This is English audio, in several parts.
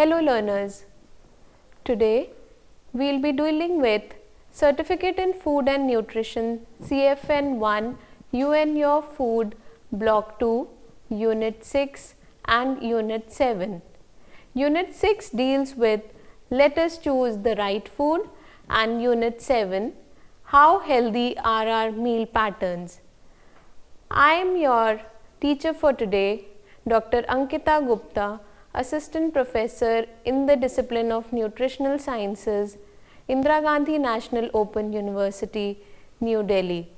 Hello learners, today we will be dealing with Certificate in Food and Nutrition CFN 1 UN Your Food Block 2 Unit 6 and Unit 7. Unit 6 deals with Let us choose the right food and Unit 7 How healthy are our meal patterns. I am your teacher for today, Dr. Ankita Gupta, Assistant Professor in the discipline of Nutritional Sciences, Indira Gandhi National Open University, New Delhi.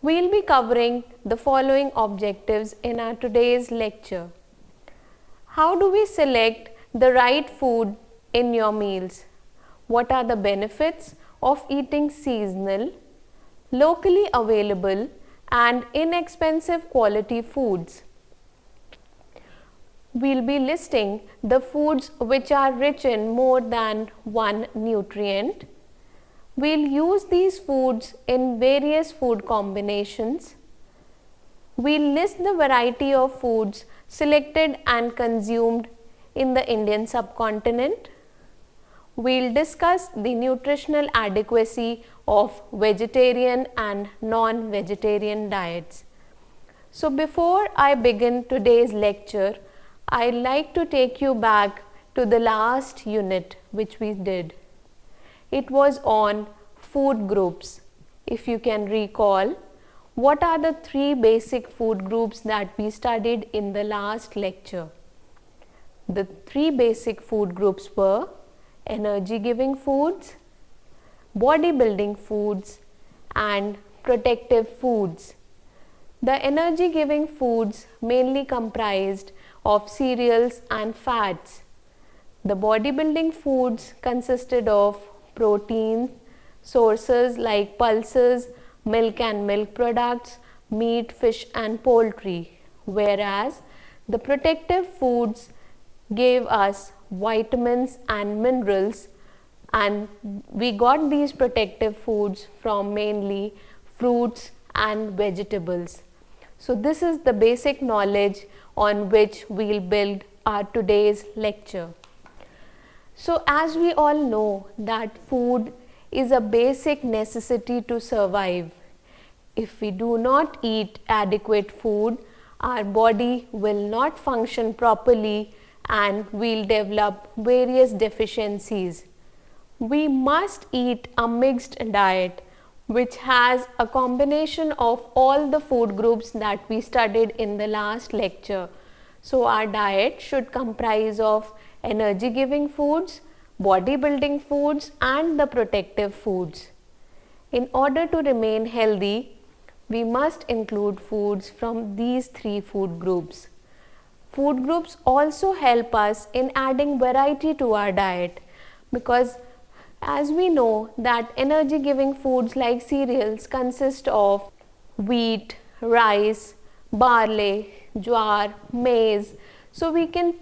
We will be covering the following objectives in our today's lecture. How do we select the right food in your meals? What are the benefits of eating seasonal, locally available and inexpensive quality foods? We will be listing the foods which are rich in more than one nutrient. We will use these foods in various food combinations. We will list the variety of foods selected and consumed in the Indian subcontinent. We will discuss the nutritional adequacy of vegetarian and non-vegetarian diets. So before I begin today's lecture, I'd like to take you back to the last unit which we did. It was on food groups. If you can recall, what are the three basic food groups that we studied in the last lecture? The three basic food groups were energy giving foods, bodybuilding foods and protective foods. The energy giving foods mainly comprised of cereals and fats. The bodybuilding foods consisted of protein sources like pulses, milk and milk products, meat, fish and poultry, whereas the protective foods gave us vitamins and minerals, and we got these protective foods from mainly fruits and vegetables. So this is the basic knowledge on which we will build our today's lecture. So as we all know that food is a basic necessity to survive. If we do not eat adequate food, our body will not function properly and we will develop various deficiencies. We must eat a mixed diet which has a combination of all the food groups that we studied in the last lecture. So our diet should comprise of energy giving foods, bodybuilding foods and the protective foods. In order to remain healthy, we must include foods from these three food groups. Food groups also help us in adding variety to our diet, because as we know that energy giving foods like cereals consist of wheat, rice, barley, jowar, maize. So we can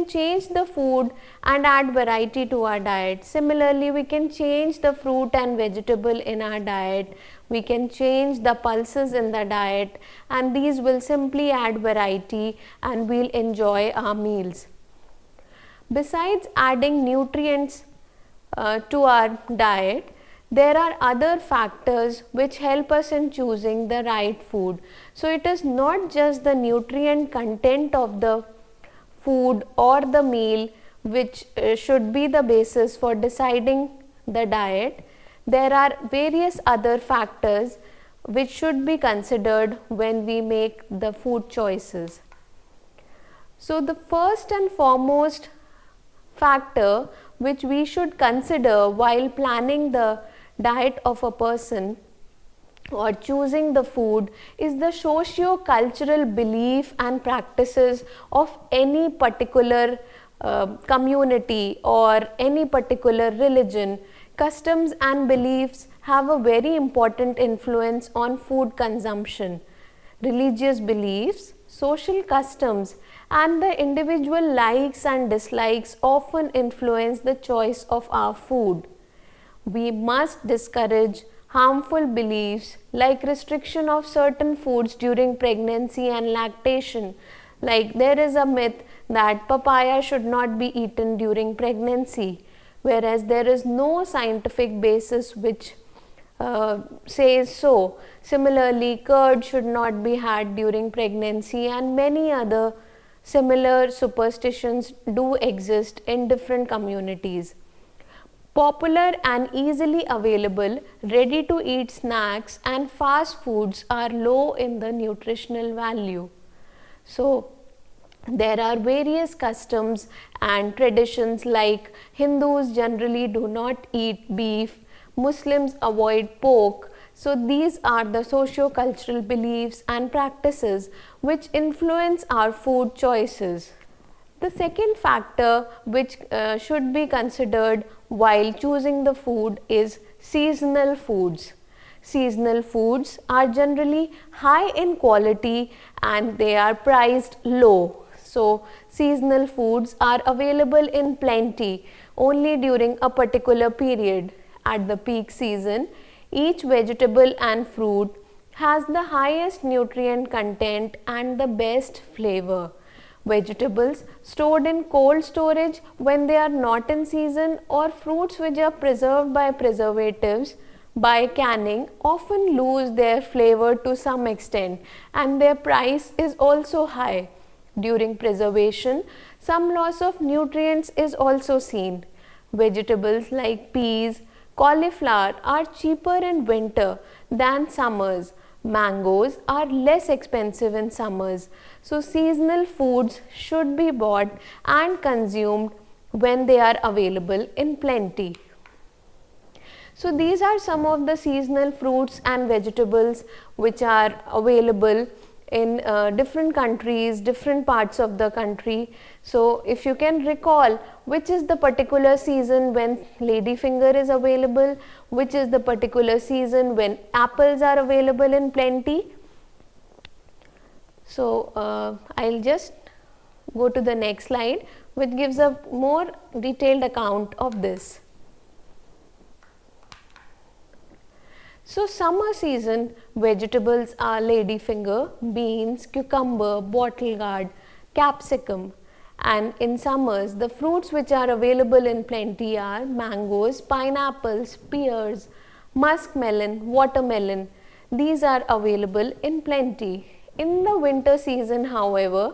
change the food and add variety to our diet. Similarly, we can change the fruit and vegetable in our diet. We can change the pulses in the diet, and these will simply add variety and we'll enjoy our meals. Besides adding nutrients to our diet, there are other factors which help us in choosing the right food. So it is not just the nutrient content of the food or the meal which should be the basis for deciding the diet. There are various other factors which should be considered when we make the food choices. So the first and foremost factor which we should consider while planning the diet of a person or choosing the food is the socio-cultural belief and practices of any particular community or any particular religion. Customs and beliefs have a very important influence on food consumption. Religious beliefs, social customs and the individual likes and dislikes often influence the choice of our food. We must discourage harmful beliefs like restriction of certain foods during pregnancy and lactation. Like there is a myth that papaya should not be eaten during pregnancy, whereas there is no scientific basis which says so. Similarly, curd should not be had during pregnancy, and many other similar superstitions do exist in different communities. Popular and easily available ready to eat snacks and fast foods are low in the nutritional value. So, there are various customs and traditions, like Hindus generally do not eat beef, Muslims avoid pork. So, these are the socio-cultural beliefs and practices which influence our food choices. The second factor which should be considered while choosing the food is seasonal foods. Seasonal foods are generally high in quality and they are priced low. So, seasonal foods are available in plenty only during a particular period. At the peak season, each vegetable and fruit has the highest nutrient content and the best flavor. Vegetables stored in cold storage when they are not in season, or fruits which are preserved by preservatives by canning, often lose their flavor to some extent, and their price is also high. During preservation, some loss of nutrients is also seen. Vegetables like peas, cauliflower are cheaper in winter than summers. Mangoes are less expensive in summers. So, seasonal foods should be bought and consumed when they are available in plenty. So, these are some of the seasonal fruits and vegetables which are available in different countries, different parts of the country. So, if you can recall which is the particular season when ladyfinger is available, which is the particular season when apples are available in plenty. So, I'll just go to the next slide which gives a more detailed account of this. So, summer season vegetables are ladyfinger, beans, cucumber, bottle gourd, capsicum, and in summers the fruits which are available in plenty are mangoes, pineapples, pears, muskmelon, watermelon. These are available in plenty. In the winter season, however,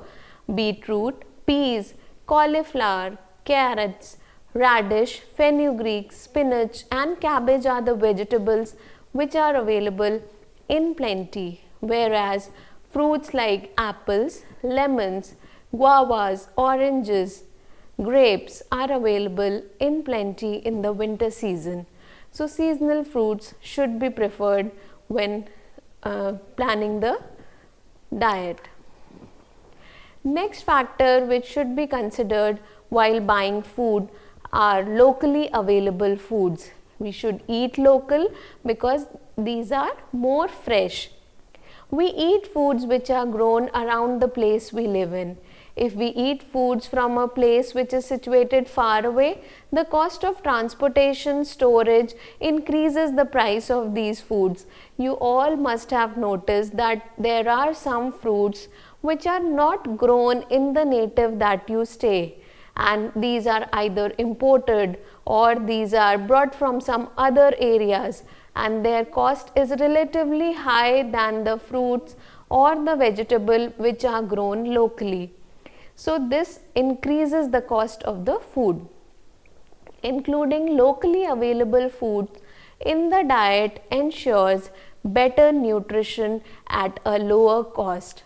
beetroot, peas, cauliflower, carrots, radish, fenugreek, spinach and cabbage are the vegetables which are available in plenty, whereas fruits like apples, lemons, guavas, oranges, grapes are available in plenty in the winter season. So, seasonal fruits should be preferred when planning the diet. Next factor which should be considered while buying food are locally available foods. We should eat local because these are more fresh. We eat foods which are grown around the place we live in. If we eat foods from a place which is situated far away, the cost of transportation, storage increases the price of these foods. You all must have noticed that there are some fruits which are not grown in the native that you stay, and these are either imported or these are brought from some other areas, and their cost is relatively high than the fruits or the vegetable which are grown locally. So, this increases the cost of the food. Including locally available food in the diet ensures better nutrition at a lower cost.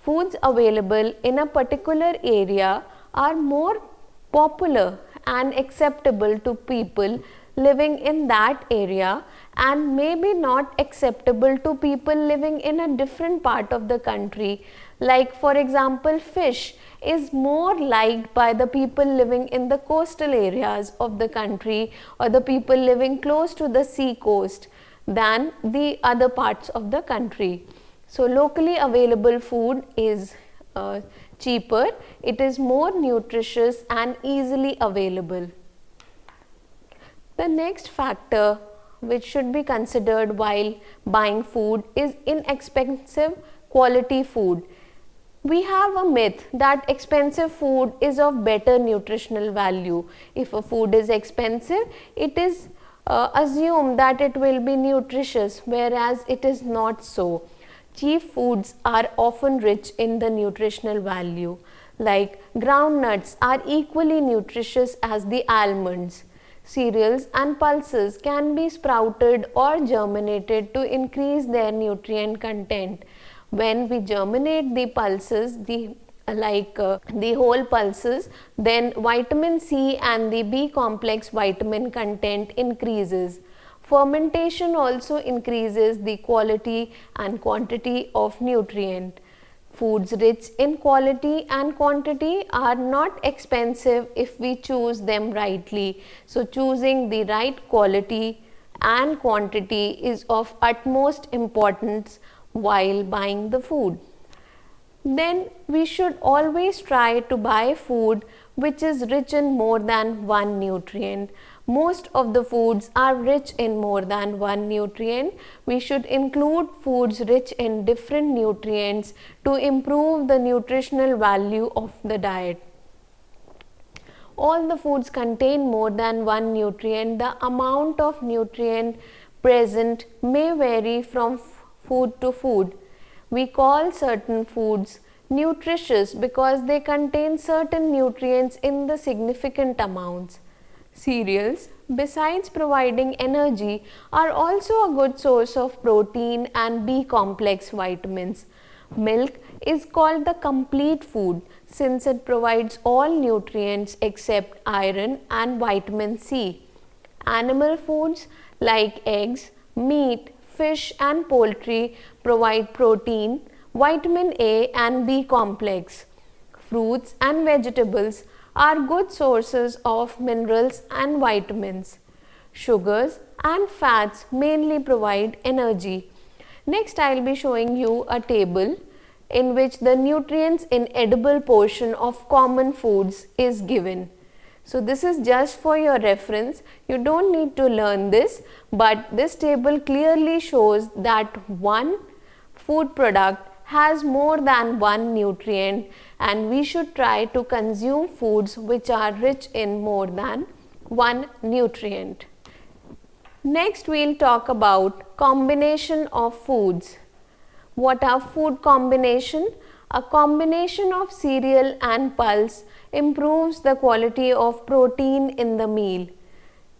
Foods available in a particular area are more popular and acceptable to people living in that area, and maybe not acceptable to people living in a different part of the country. Like for example, fish is more liked by the people living in the coastal areas of the country or the people living close to the sea coast than the other parts of the country. So, locally available food is cheaper, it is more nutritious and easily available. The next factor which should be considered while buying food is inexpensive quality food. We have a myth that expensive food is of better nutritional value. If a food is expensive, it is assumed that it will be nutritious, whereas it is not so. Cheap foods are often rich in the nutritional value, like groundnuts are equally nutritious as the almonds. Cereals and pulses can be sprouted or germinated to increase their nutrient content. When we germinate the pulses, the whole pulses, then vitamin C and the B complex vitamin content increases. Fermentation also increases the quality and quantity of nutrient. Foods rich in quality and quantity are not expensive if we choose them rightly. So, choosing the right quality and quantity is of utmost importance while buying the food. Then we should always try to buy food which is rich in more than one nutrient. Most of the foods are rich in more than one nutrient. We should include foods rich in different nutrients to improve the nutritional value of the diet. All the foods contain more than one nutrient. The amount of nutrient present may vary from food to food. We call certain foods nutritious because they contain certain nutrients in the significant amounts. Cereals, besides providing energy, are also a good source of protein and B complex vitamins. Milk is called the complete food since it provides all nutrients except iron and vitamin C. Animal foods like eggs, meat, fish and poultry provide protein, vitamin A and B complex. Fruits and vegetables are good sources of minerals and vitamins. Sugars and fats mainly provide energy. Next, I will be showing you a table in which the nutrients in edible portion of common foods is given. So, this is just for your reference. You don't need to learn this, but this table clearly shows that one food product has more than one nutrient, and we should try to consume foods which are rich in more than one nutrient. Next, we will talk about combination of foods. What are food combination? A combination of cereal and pulse improves the quality of protein in the meal.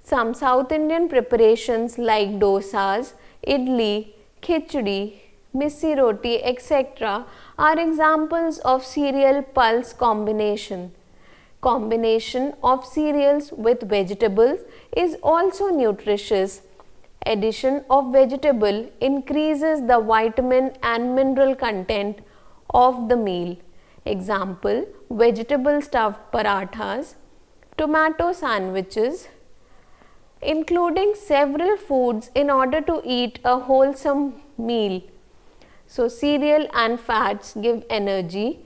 Some South Indian preparations like dosas, idli, khichdi, missi roti, etc. are examples of cereal pulse combination. Combination of cereals with vegetables is also nutritious. Addition of vegetable increases the vitamin and mineral content of the meal. Example: vegetable stuffed parathas, tomato sandwiches. Including several foods in order to eat a wholesome meal. So, cereal and fats give energy,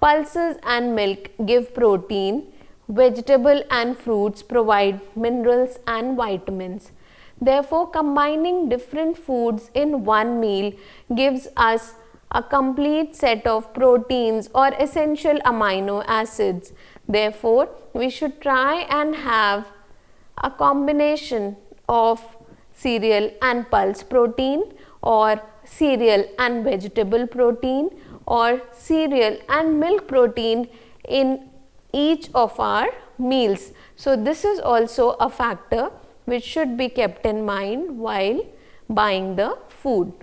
pulses and milk give protein, vegetable and fruits provide minerals and vitamins. Therefore, combining different foods in one meal gives us a complete set of proteins or essential amino acids. Therefore, we should try and have a combination of cereal and pulse protein, or cereal and vegetable protein, or cereal and milk protein in each of our meals. So, this is also a factor which should be kept in mind while buying the food.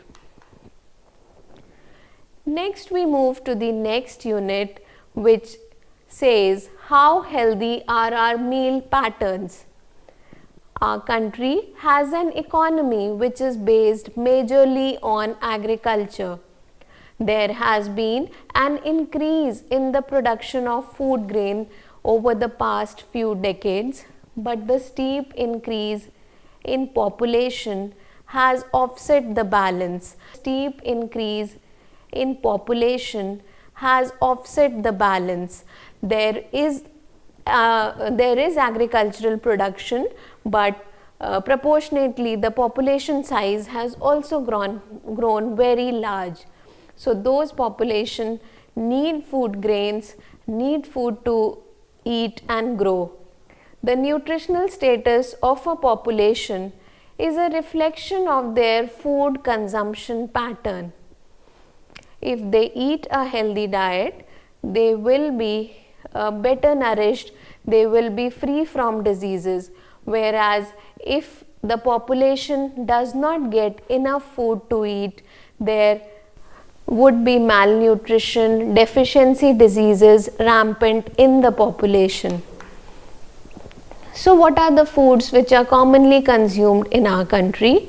Next, we move to the next unit, which says how healthy are our meal patterns. Our country has an economy which is based majorly on agriculture. There has been an increase in the production of food grain over the past few decades, but the steep increase in population has offset the balance. Steep increase in population has offset the balance. There is agricultural production, but proportionately the population size has also grown very large. So, those population need food grains, need food to eat and grow. The nutritional status of a population is a reflection of their food consumption pattern. If they eat a healthy diet, they will be better nourished, they will be free from diseases. Whereas if the population does not get enough food to eat, there would be malnutrition, deficiency diseases rampant in the population. So what are the foods which are commonly consumed in our country?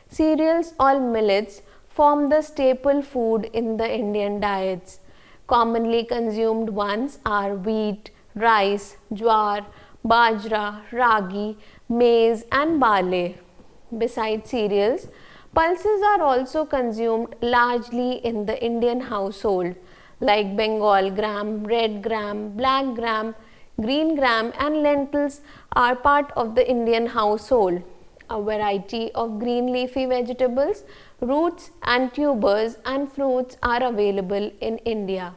Cereals or millets form the staple food in the Indian diets. Commonly consumed ones are wheat, rice, jowar, bajra, ragi, maize and barley. Besides cereals, pulses are also consumed largely in the Indian household, like Bengal gram, red gram, black gram, green gram and lentils are part of the Indian household. A variety of green leafy vegetables, roots and tubers and fruits are available in India.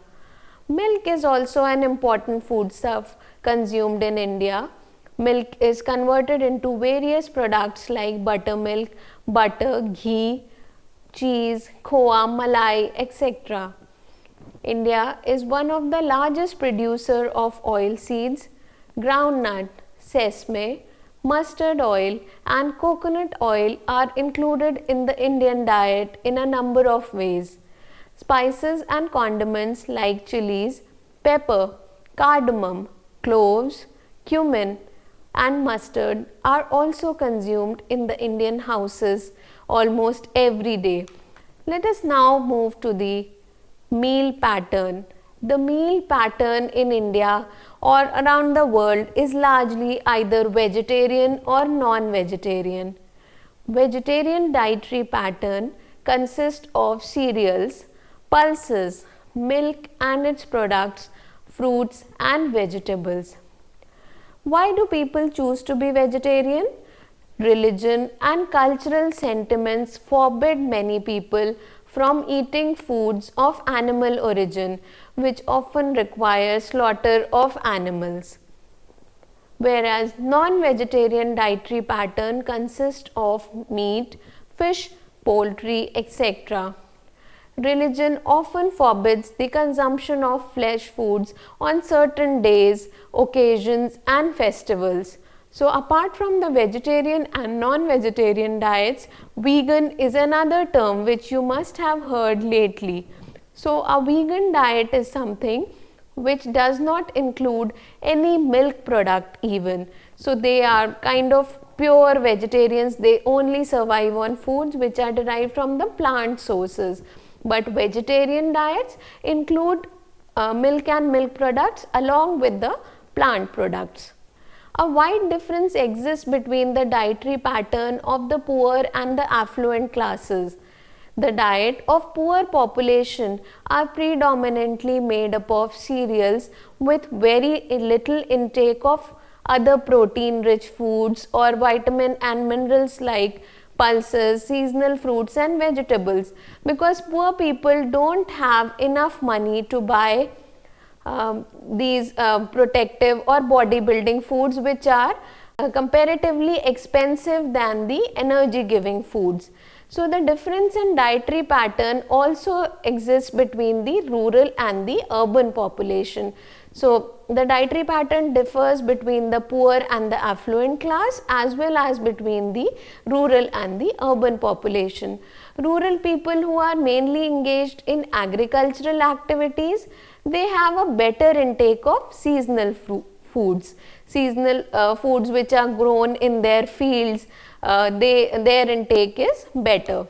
Milk is also an important foodstuff consumed in India. Milk is converted into various products like buttermilk, butter, ghee, cheese, khoa, malai, etc. India is one of the largest producer of oil seeds, groundnut, sesame, mustard oil and coconut oil are included in the Indian diet in a number of ways. Spices and condiments like chilies, pepper, cardamom, cloves, cumin and mustard are also consumed in the Indian houses almost every day. Let us now move to the meal pattern. The meal pattern in India or around the world is largely either vegetarian or non-vegetarian. Vegetarian dietary pattern consists of cereals, pulses, milk and its products, fruits and vegetables. Why do people choose to be vegetarian? Religion and cultural sentiments forbid many people from eating foods of animal origin, which often require slaughter of animals. Whereas non-vegetarian dietary pattern consists of meat, fish, poultry, etc. Religion often forbids the consumption of flesh foods on certain days, occasions and festivals. So apart from the vegetarian and non-vegetarian diets, vegan is another term which you must have heard lately. So a vegan diet is something which does not include any milk product even. So they are kind of pure vegetarians, they only survive on foods which are derived from the plant sources. But vegetarian diets include milk and milk products along with the plant products. A wide difference exists between the dietary pattern of the poor and the affluent classes. The diet of poor population are predominantly made up of cereals with very little intake of other protein rich foods or vitamin and minerals like pulses, seasonal fruits and vegetables, because poor people don't have enough money to buy these protective or bodybuilding foods which are comparatively expensive than the energy giving foods. So the difference in dietary pattern also exists between the rural and the urban population. So the dietary pattern differs between the poor and the affluent class as well as between the rural and the urban population. Rural people who are mainly engaged in agricultural activities, they have a better intake of seasonal foods. Seasonal foods which are grown in their fields, their intake is better.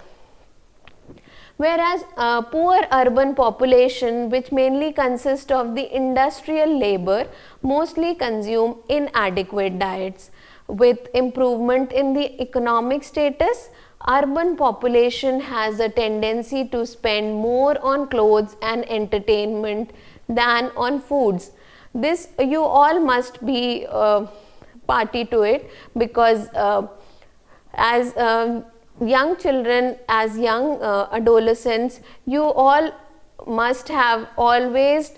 Whereas poor urban population, which mainly consists of the industrial labor, mostly consume inadequate diets. With improvement in the economic status, urban population has a tendency to spend more on clothes and entertainment than on foods. This you all must be party to it, because as young children, as young adolescents, you all must have always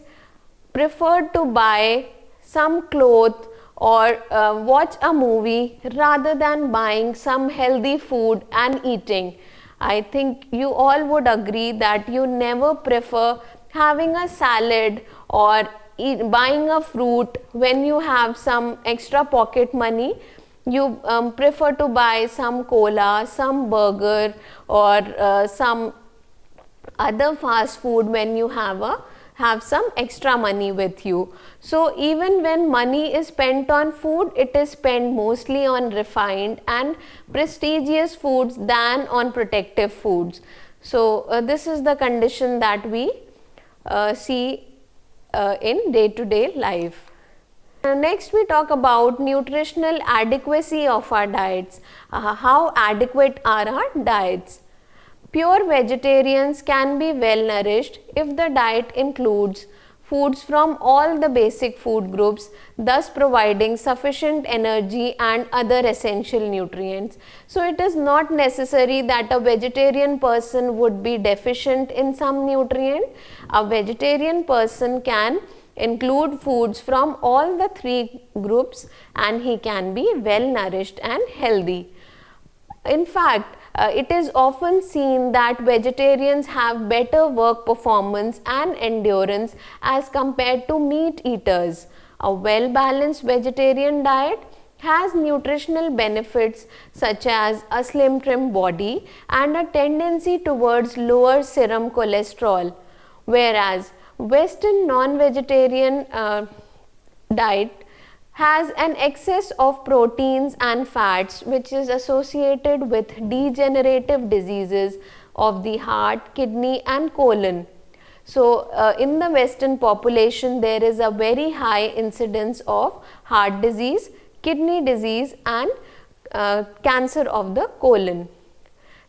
preferred to buy some clothes or watch a movie rather than buying some healthy food and eating. I think you all would agree that you never prefer having a salad or buying a fruit when you have some extra pocket money. You prefer to buy some cola, some burger, or some other fast food when you have some extra money with you. So even when money is spent on food, it is spent mostly on refined and prestigious foods than on protective foods. So this is the condition that we see in day-to-day life. Next we talk about nutritional adequacy of our diets. How adequate are our diets? Pure vegetarians can be well nourished if the diet includes foods from all the basic food groups, thus providing sufficient energy and other essential nutrients. So it is not necessary that a vegetarian person would be deficient in some nutrient. A vegetarian person can include foods from all the three groups and he can be well nourished and healthy. In fact, it is often seen that vegetarians have better work performance and endurance as compared to meat eaters. A well balanced vegetarian diet has nutritional benefits such as a slim trim body and a tendency towards lower serum cholesterol, whereas Western non-vegetarian diet has an excess of proteins and fats which is associated with degenerative diseases of the heart, kidney and colon. So in the Western population there is a very high incidence of heart disease, kidney disease and cancer of the colon.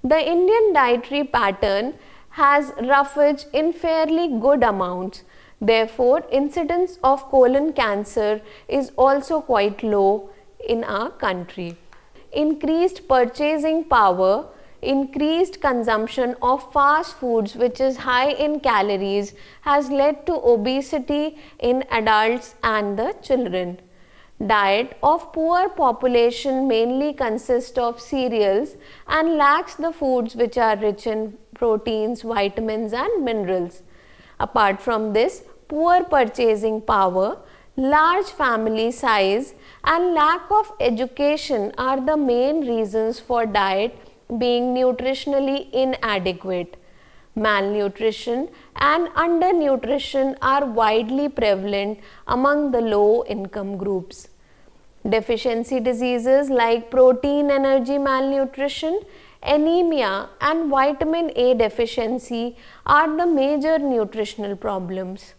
The Indian dietary pattern has roughage in fairly good amounts. Therefore, incidence of colon cancer is also quite low in our country. Increased purchasing power, increased consumption of fast foods which is high in calories has led to obesity in adults and the children. Diet of poor population mainly consists of cereals and lacks the foods which are rich in proteins, vitamins and minerals. Apart from this, poor purchasing power, large family size and lack of education are the main reasons for diet being nutritionally inadequate. Malnutrition and undernutrition are widely prevalent among the low income groups. Deficiency diseases like protein energy malnutrition, anemia and vitamin A deficiency are the major nutritional problems.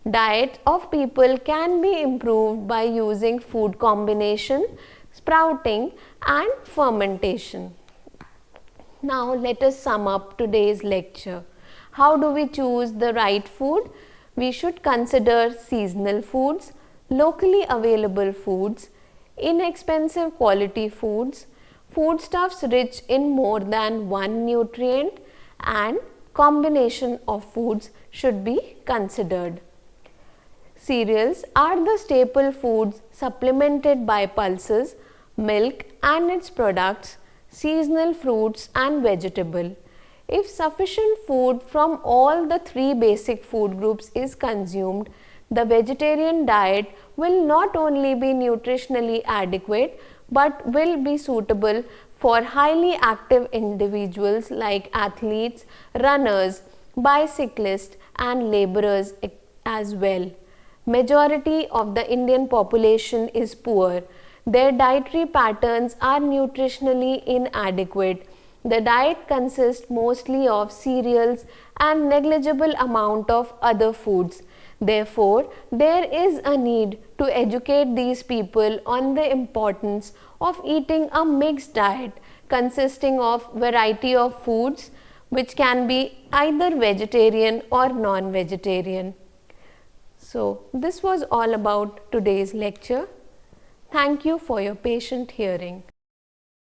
Diet of people can be improved by using food combination, sprouting and fermentation. Now let us sum up today's lecture. How do we choose the right food? We should consider seasonal foods, locally available foods, inexpensive quality foods, foodstuffs rich in more than one nutrient and combination of foods should be considered. Cereals are the staple foods supplemented by pulses, milk and its products, seasonal fruits and vegetable. If sufficient food from all the three basic food groups is consumed, the vegetarian diet will not only be nutritionally adequate but will be suitable for highly active individuals like athletes, runners, bicyclists and laborers as well. Majority of the Indian population is poor. Their dietary patterns are nutritionally inadequate. The diet consists mostly of cereals and negligible amount of other foods. Therefore, there is a need to educate these people on the importance of eating a mixed diet consisting of variety of foods which can be either vegetarian or non-vegetarian. So, this was all about today's lecture. Thank you for your patient hearing.